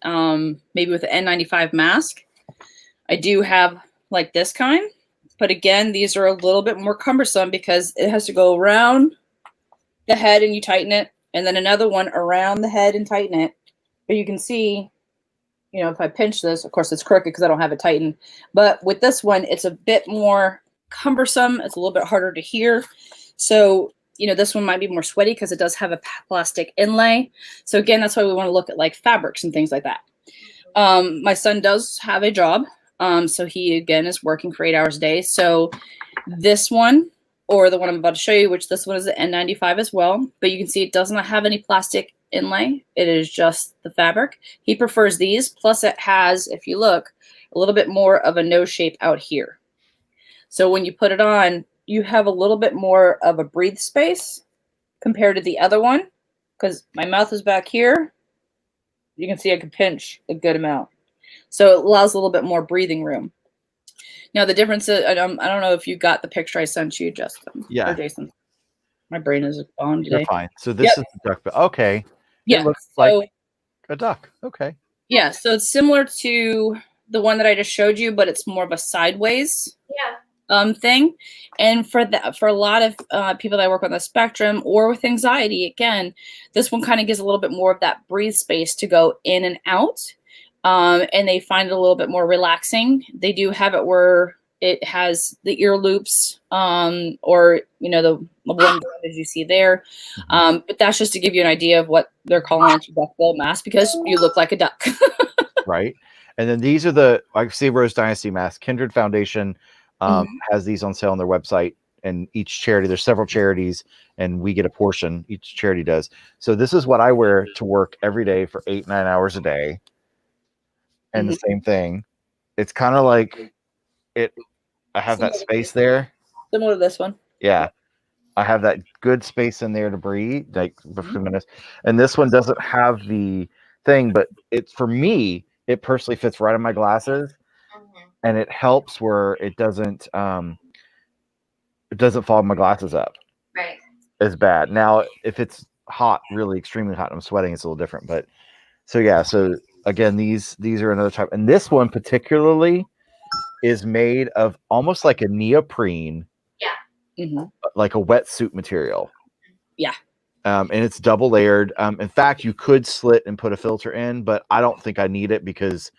Speaker 2: maybe with the N95 mask, I do have like this kind. But again, these are a little bit more cumbersome because it has to go around the head and you tighten it. And then another one around the head and tighten it. But you can see, you know, if I pinch this, of course it's crooked because I don't have it tightened. But with this one, it's a bit more cumbersome. It's a little bit harder to hear. So, you know, this one might be more sweaty because it does have a plastic inlay. So again, that's why we want to look at like fabrics and things like that. My son does have a job. So he, again, is working for 8 hours a day. So this one, or the one I'm about to show you, which this one is the N95 as well. But you can see it does not have any plastic inlay. It is just the fabric. He prefers these. Plus it has, if you look, a little bit more of a nose shape out here. So when you put it on, you have a little bit more of a breathe space compared to the other one. Because my mouth is back here. You can see I can pinch a good amount. So it allows a little bit more breathing room. Now the difference is, I don't know if you got the picture I sent you, Justin.
Speaker 1: Yeah.
Speaker 2: Or Jason. My brain is gone today.
Speaker 1: You're fine. So this is the duck. Okay.
Speaker 2: Yeah.
Speaker 1: It looks like a duck. Okay.
Speaker 2: Yeah. So it's similar to the one that I just showed you, but it's more of a sideways thing. And for a lot of people that work on the spectrum or with anxiety, again, this one kind of gives a little bit more of that breathe space to go in and out. And they find it a little bit more relaxing. They do have it where it has the ear loops, or, you know, the one as you see there. But that's just to give you an idea of what they're calling a duckbill mask because you look like a duck.
Speaker 1: Right. And then these are the, like, see Rose Dynasty mask. Kindred Foundation has these on sale on their website. And each charity, there's several charities, and we get a portion. Each charity does. So this is what I wear to work every day for 8-9 hours a day. And the same thing. It's kind of like it. I have that space there.
Speaker 2: Similar to this one.
Speaker 1: Yeah. I have that good space in there to breathe, like for a few minutes. And this one doesn't have the thing, but it's, for me, it personally fits right on my glasses. And it helps where it doesn't fog my glasses up.
Speaker 3: Right.
Speaker 1: As bad. Now, if it's hot, really extremely hot, and I'm sweating, it's a little different. But so yeah, so again, these are another type. And this one particularly is made of almost like a neoprene.
Speaker 3: Yeah.
Speaker 1: Like a wetsuit material.
Speaker 2: Yeah.
Speaker 1: And it's double layered. In fact, you could slit and put a filter in, but I don't think I need it because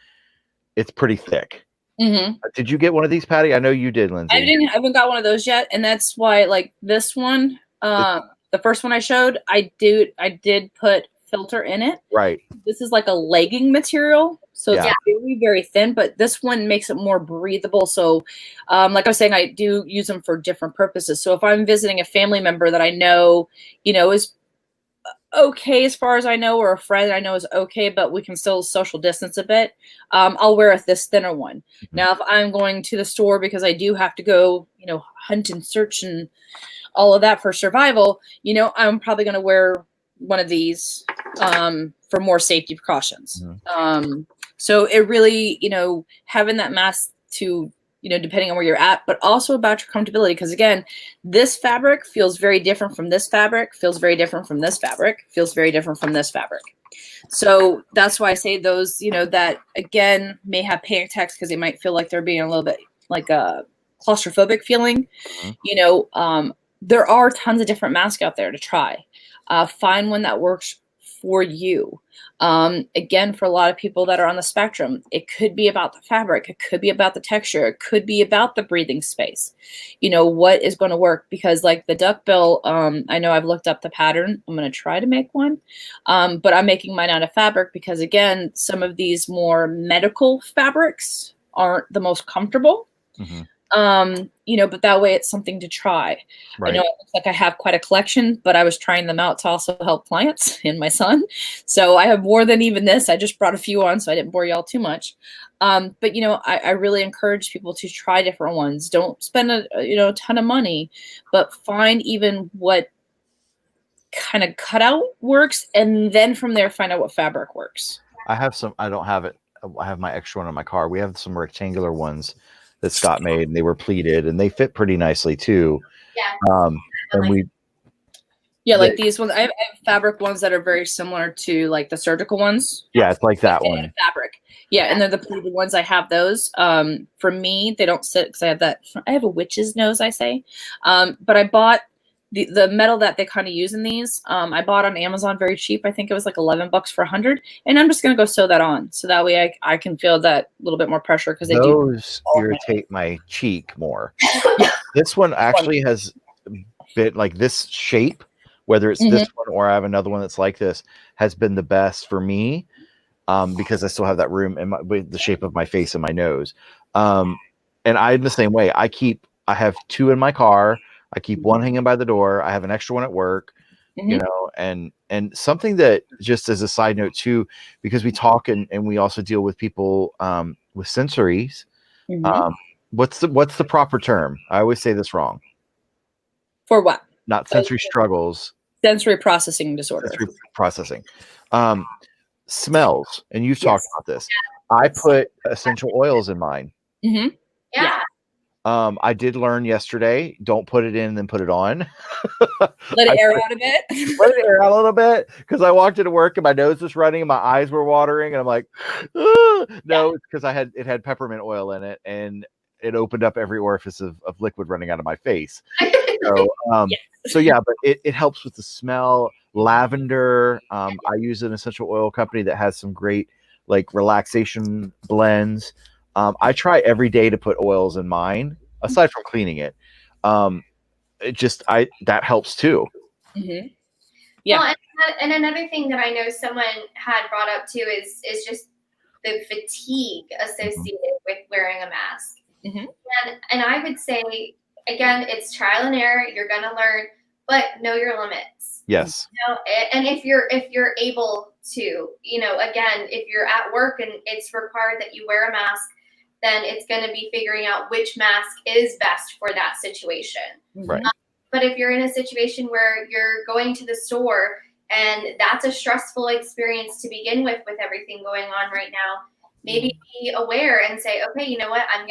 Speaker 1: it's pretty thick.
Speaker 2: Mm-hmm.
Speaker 1: Did you get one of these, Patti? I know you did, Lindsey.
Speaker 2: I haven't got one of those yet, and that's why, like this one, the first one I showed, I did put filter in it.
Speaker 1: Right.
Speaker 2: This is like a legging material, so it's
Speaker 1: Yeah.
Speaker 2: very, very thin, but this one makes it more breathable. So, like I was saying, I do use them for different purposes. So if I'm visiting a family member that I know, is okay as far as I know, or a friend I know is okay, but we can still social distance a bit, I'll wear this thinner one.
Speaker 1: Mm-hmm.
Speaker 2: Now, if I'm going to the store because I do have to go, hunt and search and all of that for survival, I'm probably going to wear one of these for more safety precautions.
Speaker 1: Mm-hmm.
Speaker 2: So it really, having that mask to, depending on where you're at, but also about your comfortability. Because again, this fabric feels very different from this fabric, feels very different from this fabric, feels very different from this fabric. So that's why I say those, that again may have panic attacks because they might feel like they're being a little bit like a claustrophobic feeling.
Speaker 1: Mm-hmm.
Speaker 2: There are tons of different masks out there to try. Find one that works for you. Again, for a lot of people that are on the spectrum, it could be about the fabric. It could be about the texture. It could be about the breathing space. What is going to work? Because like the duckbill, I know I've looked up the pattern. I'm going to try to make one. But I'm making mine out of fabric because, again, some of these more medical fabrics aren't the most comfortable.
Speaker 1: Mm-hmm.
Speaker 2: But that way it's something to try.
Speaker 1: Right.
Speaker 2: I know it looks like I have quite a collection, but I was trying them out to also help clients and my son. So I have more than even this. I just brought a few on, so I didn't bore y'all too much. But I really encourage people to try different ones. Don't spend a ton of money, but find even what kind of cutout works, and then from there find out what fabric works.
Speaker 1: I have some. I don't have it. I have my extra one in my car. We have some rectangular ones that Scott made, and they were pleated, and they fit pretty nicely too.
Speaker 3: Yeah.
Speaker 2: Like these ones. I have fabric ones that are very similar to like the surgical ones.
Speaker 1: Yeah, it's like that one.
Speaker 2: Fabric. Yeah, and they're the pleated ones. I have those. For me, they don't sit because I have that. I have a witch's nose, I say. But I bought the metal that they kind of use in these. I bought on Amazon very cheap. I think it was like $11 for 100, and I'm just gonna go sew that on so that way I can feel that little bit more pressure because
Speaker 1: those irritate my cheek more. This one actually has been like this shape, whether it's this one or I have another one that's like this, has been the best for me because I still have that room in the shape of my face and my nose. And I'm the same way. I have two in my car. I keep one hanging by the door. I have an extra one at work, and something that, just as a side note too, because we talk and we also deal with people with sensories. What's the proper term? I always say this wrong.
Speaker 2: For what?
Speaker 1: Not sensory struggles.
Speaker 2: Sensory processing disorder.
Speaker 1: Sensory processing. Smells, and you've talked about this. I put essential oils in mine.
Speaker 3: Yeah.
Speaker 1: I did learn yesterday, don't put it in and then put it on.
Speaker 2: Let it air out a bit.
Speaker 1: Let it air out a little bit, because I walked into work and my nose was running and my eyes were watering and I'm like, no, it's because it had peppermint oil in it and it opened up every orifice of liquid running out of my face. So but it helps with the smell. Lavender. I use an essential oil company that has some great like relaxation blends. I try every day to put oils in mine, aside from cleaning it. That helps too.
Speaker 3: Yeah. Well, and another thing that I know someone had brought up too is just the fatigue associated with wearing a mask. And I would say, again, it's trial and error. You're gonna learn, but know your limits.
Speaker 1: Yes.
Speaker 3: And if you're able to, again, if you're at work and it's required that you wear a mask, then it's going to be figuring out which mask is best for that situation.
Speaker 1: Right.
Speaker 3: But if you're in a situation where you're going to the store and that's a stressful experience to begin with everything going on right now, maybe be aware and say, okay, you know what? I've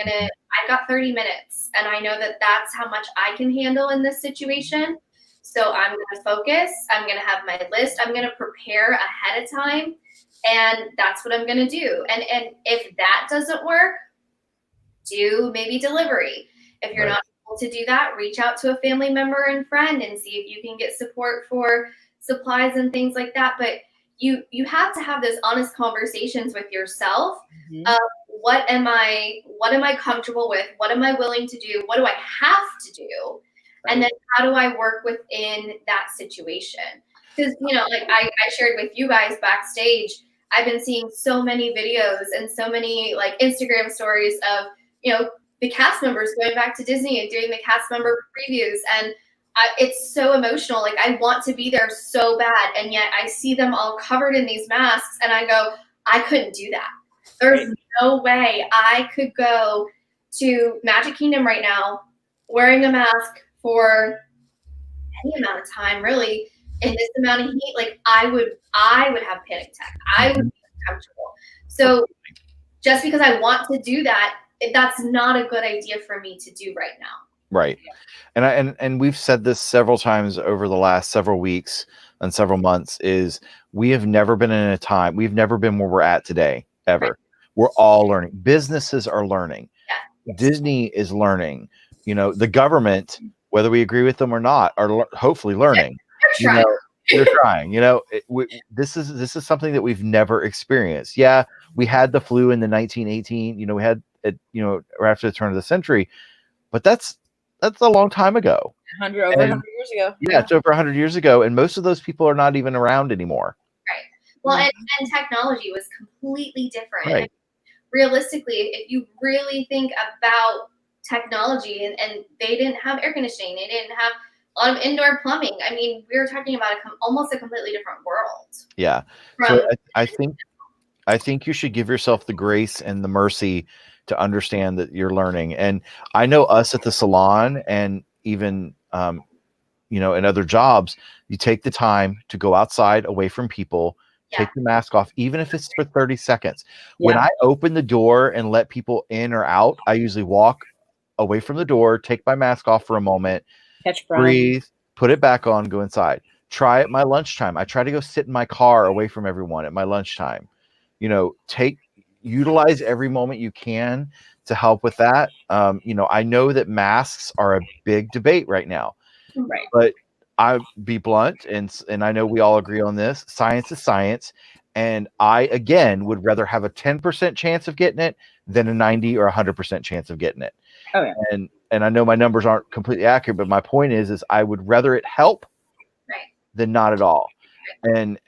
Speaker 3: got 30 minutes and I know that that's how much I can handle in this situation. So I'm going to focus. I'm going to have my list. I'm going to prepare ahead of time. And that's what I'm going to do. And if that doesn't work, do maybe delivery. If you're not able to do that, reach out to a family member and friend and see if you can get support for supplies and things like that. But you have to have those honest conversations with yourself of what am I comfortable with? What am I willing to do? What do I have to do? And then how do I work within that situation? Because, like I shared with you guys backstage, I've been seeing so many videos and so many like Instagram stories of, the cast members going back to Disney and doing the cast member previews. And it's so emotional. Like I want to be there so bad. And yet I see them all covered in these masks and I go, I couldn't do that. There's no way I could go to Magic Kingdom right now wearing a mask for any amount of time, really, in this amount of heat. Like I would have panic attack. I would be uncomfortable. So just because I want to do that, that's not a good idea for me to do right now.
Speaker 1: Right. And we've said this several times over the last several weeks and several months is we have never been in a time, we've never been where we're at today, ever. Right. We're all learning. Businesses are learning. Yeah. Disney is learning. The government, whether we agree with them or not, are hopefully learning.
Speaker 3: Yeah,
Speaker 1: they're trying. This is something that we've never experienced. Yeah, we had the flu in the 1918. We had it. Right after the turn of the century, but that's a long time ago.
Speaker 2: 100 years ago.
Speaker 1: Yeah, it's over 100 years ago, and most of those people are not even around anymore.
Speaker 3: Right. Well, and technology was completely different.
Speaker 1: Right.
Speaker 3: And realistically, if you really think about technology, and they didn't have air conditioning, they didn't have a lot of indoor plumbing. I mean, we were talking about almost a completely different world.
Speaker 1: Yeah. So I think you should give yourself the grace and the mercy to understand that you're learning. And I know us at the salon and even, in other jobs, you take the time to go outside away from people, take the mask off, even if it's for 30 seconds. Yeah. When I open the door and let people in or out, I usually walk away from the door, take my mask off for a moment, breathe, put it back on, go inside. Try at my lunchtime. I try to go sit in my car away from everyone at my lunchtime. Utilize every moment you can to help with that. I know that masks are a big debate right now,
Speaker 2: right?
Speaker 1: But I'll be blunt, and I know we all agree on this. Science is science, and I again would rather have a 10% chance of getting it than a 90 or 100% chance of getting it.
Speaker 2: Oh yeah.
Speaker 1: And I know my numbers aren't completely accurate, but my point is I would rather it help than not at all. And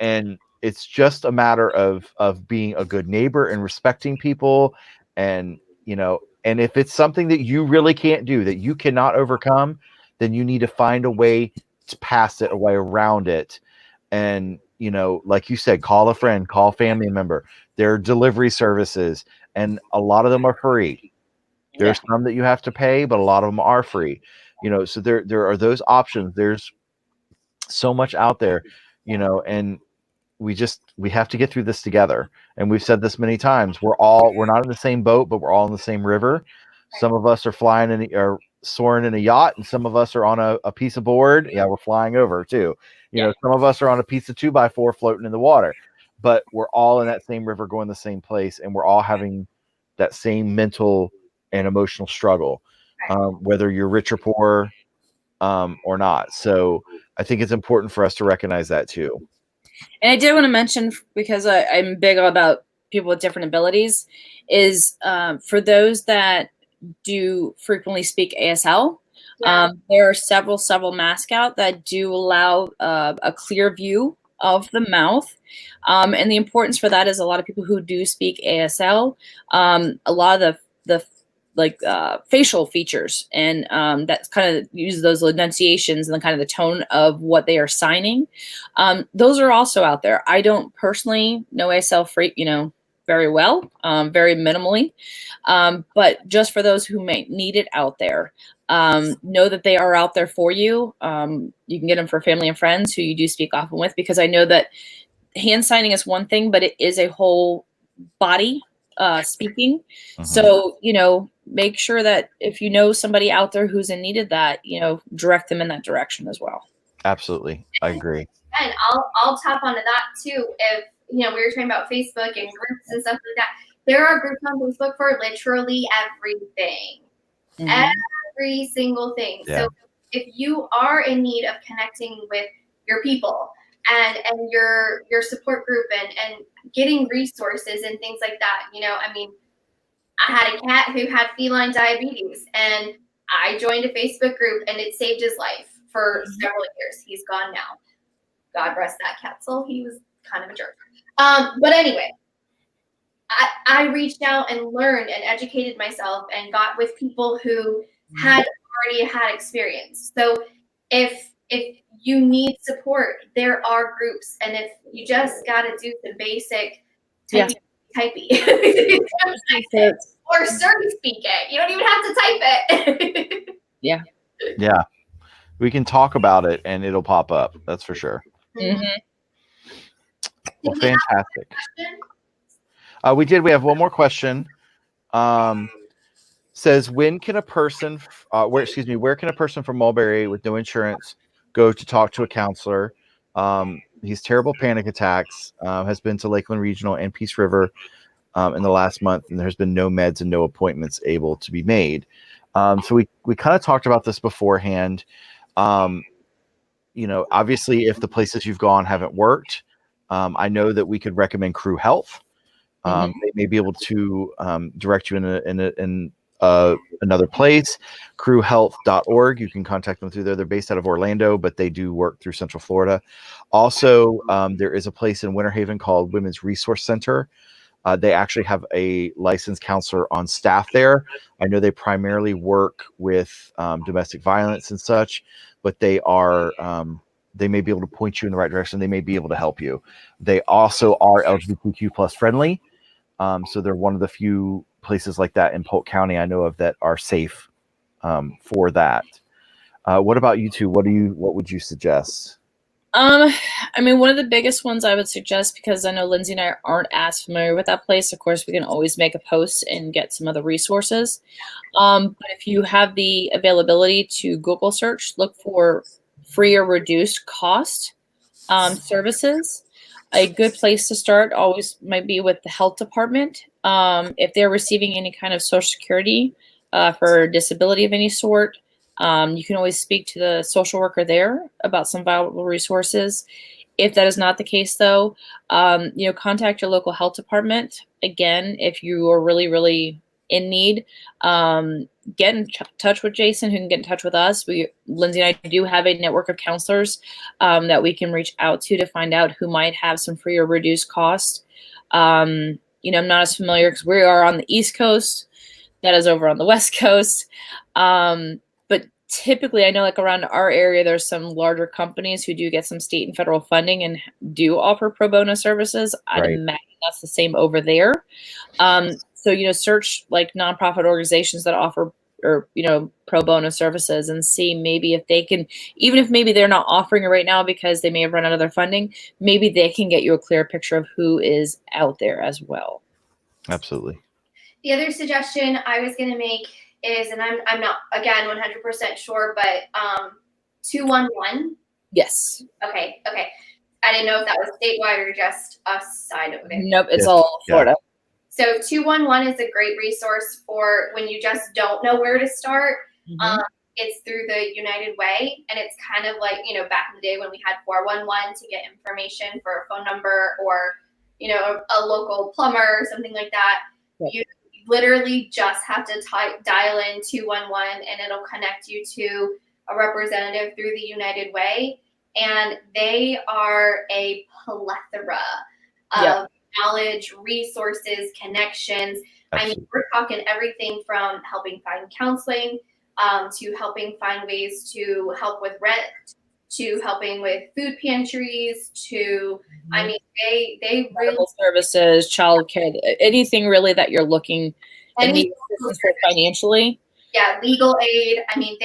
Speaker 1: it's just a matter of being a good neighbor and respecting people. And, and if it's something that you really can't do, that you cannot overcome, then you need to find a way to pass it, a way around it. And, like you said, call a friend, call a family member. There are delivery services, and a lot of them are free. There's some that you have to pay, but a lot of them are free. So there are those options. There's so much out there, and we have to get through this together. And we've said this many times. We're not in the same boat, but we're all in the same river. Some of us are flying or soaring in a yacht, and some of us are on a piece of board. Yeah, we're flying over too. Some of us are on a piece of 2x4 floating in the water, but we're all in that same river going the same place, and we're all having that same mental and emotional struggle, whether you're rich or poor or not. So I think it's important for us to recognize that too.
Speaker 2: And I did want to mention, because I'm big about people with different abilities, is for those that do frequently speak ASL, there are several masks out that do allow a clear view of the mouth. And the importance for that is a lot of people who do speak ASL, a lot of the facial features, and that kind of uses those enunciations and the kind of the tone of what they are signing. Those are also out there. I don't personally know ASL very well, very minimally, but just for those who may need it out there, know that they are out there for you. You can get them for family and friends who you do speak often with, because I know that hand signing is one thing, but it is a whole body speaking. So, make sure that if you know somebody out there who's in need of that, direct them in that direction as well.
Speaker 1: Absolutely. I agree.
Speaker 3: And I'll tap onto that too. If, we were talking about Facebook and groups and stuff like that. There are groups on Facebook for literally everything. Every single thing. Yeah. So if you are in need of connecting with your people and your support group and getting resources and things like that, I had a cat who had feline diabetes, and I joined a Facebook group, and it saved his life for several years. He's gone now. God rest that cat soul. He was kind of a jerk. But anyway, I reached out and learned and educated myself and got with people who had already had experience. So if you need support, there are groups, and if you just got to do the basic typey or survey speak it, you don't even have to type it.
Speaker 1: Yeah, we can talk about it and it'll pop up. That's for sure.
Speaker 2: Mm-hmm.
Speaker 1: Well, fantastic. We did. We have one more question. Says, where can a person from Mulberry with no insurance go to talk to a counselor? He's terrible panic attacks. Has been to Lakeland Regional and Peace River in the last month, and there's been no meds and no appointments able to be made. So we kind of talked about this beforehand. Obviously, if the places you've gone haven't worked, I know that we could recommend Crew Health. They may be able to direct you in another place. crewhealth.org. You can contact them through there. They're based out of Orlando, but they do work through Central Florida. Also, there is a place in Winter Haven called Women's Resource Center. They actually have a licensed counselor on staff there. I know they primarily work with domestic violence and such, but they are they may be able to point you in the right direction. They may be able to help you. They also are LGBTQ plus friendly. So they're one of the few places like that in Polk County I know of that are safe for that. What about you two? What would you suggest?
Speaker 2: I mean, one of the biggest ones I would suggest, because I know Lindsey and I aren't as familiar with that place. Of course, we can always make a post and get some other resources. But if you have the availability to Google search, look for free or reduced cost services. A good place to start always might be with the health department. If they're receiving any kind of Social Security for disability of any sort, you can always speak to the social worker there about some valuable resources. If that is not the case, though, contact your local health department. Again, if you are really, really in need, get in touch with Jason, who can get in touch with us. Lindsey and I do have a network of counselors that we can reach out to find out who might have some free or reduced cost. I'm not as familiar because we are on the East Coast. That is over on the West Coast. But typically, I know like around our area, there's some larger companies who do get some state and federal funding and do offer pro bono services. I'd imagine that's the same over there. So, search like nonprofit organizations that offer pro bono services and see maybe if they can, even if maybe they're not offering it right now because they may have run out of their funding, maybe they can get you a clear picture of who is out there as well.
Speaker 1: Absolutely.
Speaker 3: The other suggestion I was going to make is, and I'm not, again, 100% sure, but 211.
Speaker 2: Yes.
Speaker 3: Okay. I didn't know if that was statewide or just us side of it.
Speaker 2: Nope, it's all Florida.
Speaker 3: Yeah. So 211 is a great resource for when you just don't know where to start. It's through the United Way, and it's kind of like, back in the day when we had 411 to get information for a phone number or, a local plumber or something like that. Right. You literally just have to dial in 211, and it'll connect you to a representative through the United Way. And they are a plethora of knowledge, resources, connections. Absolutely. I mean, we're talking everything from helping find counseling to helping find ways to help with rent, to helping with food pantries, to, I mean, they really
Speaker 2: services, childcare, anything really that you're looking and need assistance for financially.
Speaker 3: Yeah, legal aid. I mean,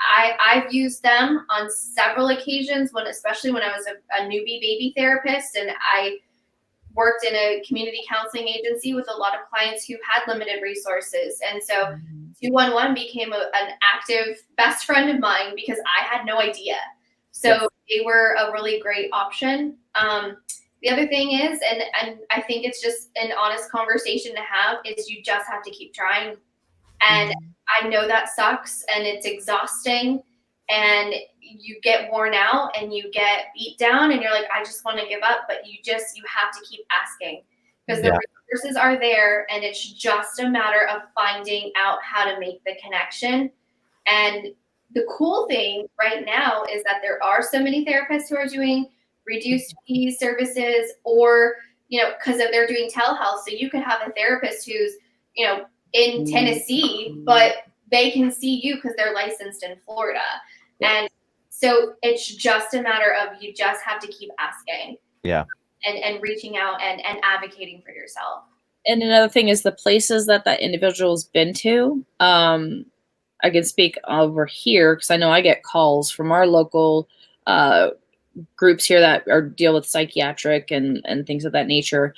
Speaker 3: I've used them on several occasions, especially when I was a newbie baby therapist, and I worked in a community counseling agency with a lot of clients who had limited resources. And so 211 became an active best friend of mine because I had no idea. So they were a really great option. The other thing is, and I think it's just an honest conversation to have, is you just have to keep trying. And I know that sucks and it's exhausting and you get worn out and you get beat down and you're like, I just want to give up, but you have to keep asking because the resources are there, and it's just a matter of finding out how to make the connection. And the cool thing right now is that there are so many therapists who are doing reduced fee services, or, because they're doing telehealth. So you could have a therapist who's, in Tennessee, but they can see you because they're licensed in Florida. And so it's just a matter of, you just have to keep asking.
Speaker 1: Yeah.
Speaker 3: And reaching out and advocating for yourself.
Speaker 2: And another thing is the places that individual's been to. I can speak over here because I know I get calls from our local groups here that deal with psychiatric and things of that nature.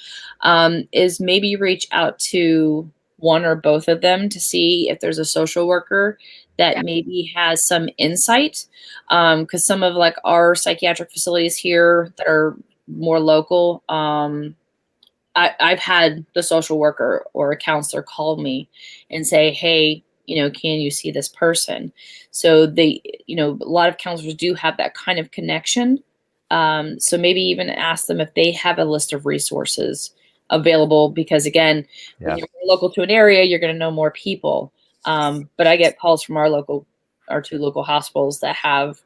Speaker 2: Is maybe reach out to one or both of them to see if there's a social worker that maybe has some insight. Because some of like our psychiatric facilities here that are more local, I've had the social worker or a counselor call me and say, hey, can you see this person? So they, a lot of counselors do have that kind of connection. So maybe even ask them if they have a list of resources available, because again, when you're local to an area, you're going to know more people. But I get calls from our two local hospitals that have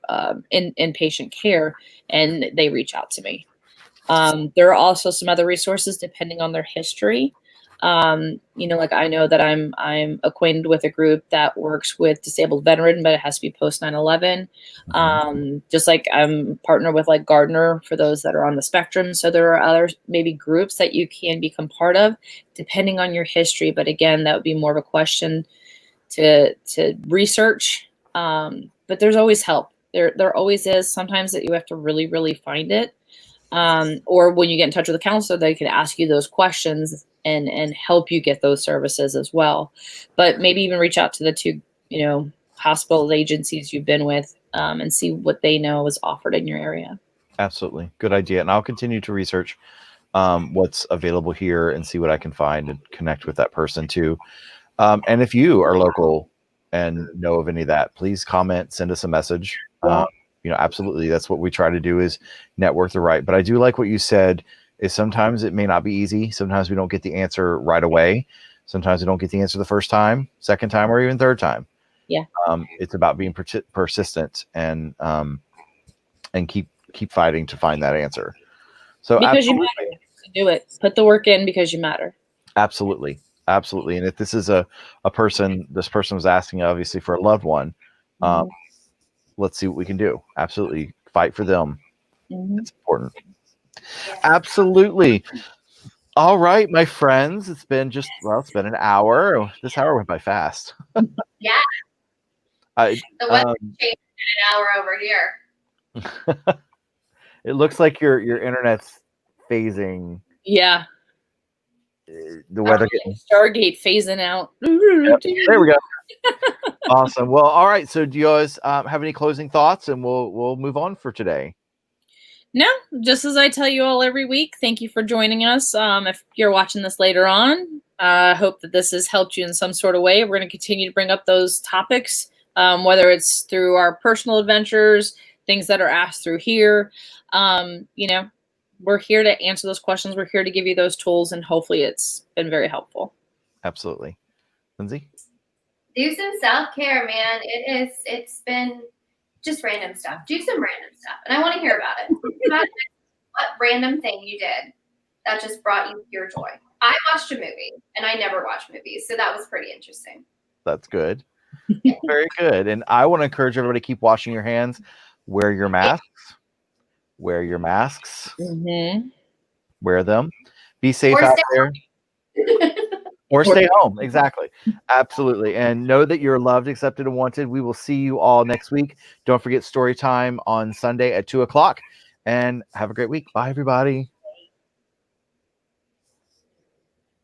Speaker 2: inpatient care, and they reach out to me. There are also some other resources depending on their history. Like I know that I'm acquainted with a group that works with disabled veteran, but it has to be post 9/11. Just like I'm partnered with like Gardner for those that are on the spectrum. So there are other maybe groups that you can become part of depending on your history. But again, that would be more of a question to research. But there's always help. There always is. Sometimes that you have to really, really find it. Or when you get in touch with a counselor, they can ask you those questions and help you get those services as well. But maybe even reach out to the two, hospital agencies you've been with, and see what they know is offered in your area.
Speaker 1: Absolutely. Good idea. And I'll continue to research what's available here and see what I can find and connect with that person too. And if you are local and know of any of that, please comment, send us a message. Absolutely. That's what we try to do, is network the right. But I do like what you said, is sometimes it may not be easy. Sometimes we don't get the answer right away. Sometimes we don't get the answer the first time, second time, or even third time.
Speaker 2: Yeah.
Speaker 1: It's about being persistent and keep fighting to find that answer. So
Speaker 2: because you matter to do it. Put the work in because you matter.
Speaker 1: Absolutely. Absolutely. And if this is a person, this person was asking obviously for a loved one, let's see what we can do. Absolutely. Fight for them. It's important. Absolutely. All right, my friends. It's been an hour. This hour went by fast.
Speaker 3: Yeah. The weather changed in an hour over here.
Speaker 1: It looks like your internet's phasing.
Speaker 2: Yeah.
Speaker 1: The weather getting
Speaker 2: Stargate phasing out.
Speaker 1: Yep, there we go. Awesome. Well, all right. So do you guys have any closing thoughts, and we'll move on for today?
Speaker 2: No, just as I tell you all every week, thank you for joining us. If you're watching this later on, I hope that this has helped you in some sort of way. We're going to continue to bring up those topics, whether it's through our personal adventures, things that are asked through here. We're here to answer those questions. We're here to give you those tools, and hopefully it's been very helpful.
Speaker 1: Absolutely. Lindsey?
Speaker 3: Do some self-care, man. It's been just random stuff. Do some random stuff. And I want to hear about it. What random thing you did that just brought you pure joy. I watched a movie, and I never watch movies, so that was pretty interesting.
Speaker 1: That's good. Very good. And I want to encourage everybody to keep washing your hands. Wear your masks. Wear your masks. Wear them. Be safe out there. Or stay home. Exactly. Absolutely. And know that you're loved, accepted, and wanted. We will see you all next week. Don't forget story time on Sunday at 2:00. And have a great week. Bye, everybody.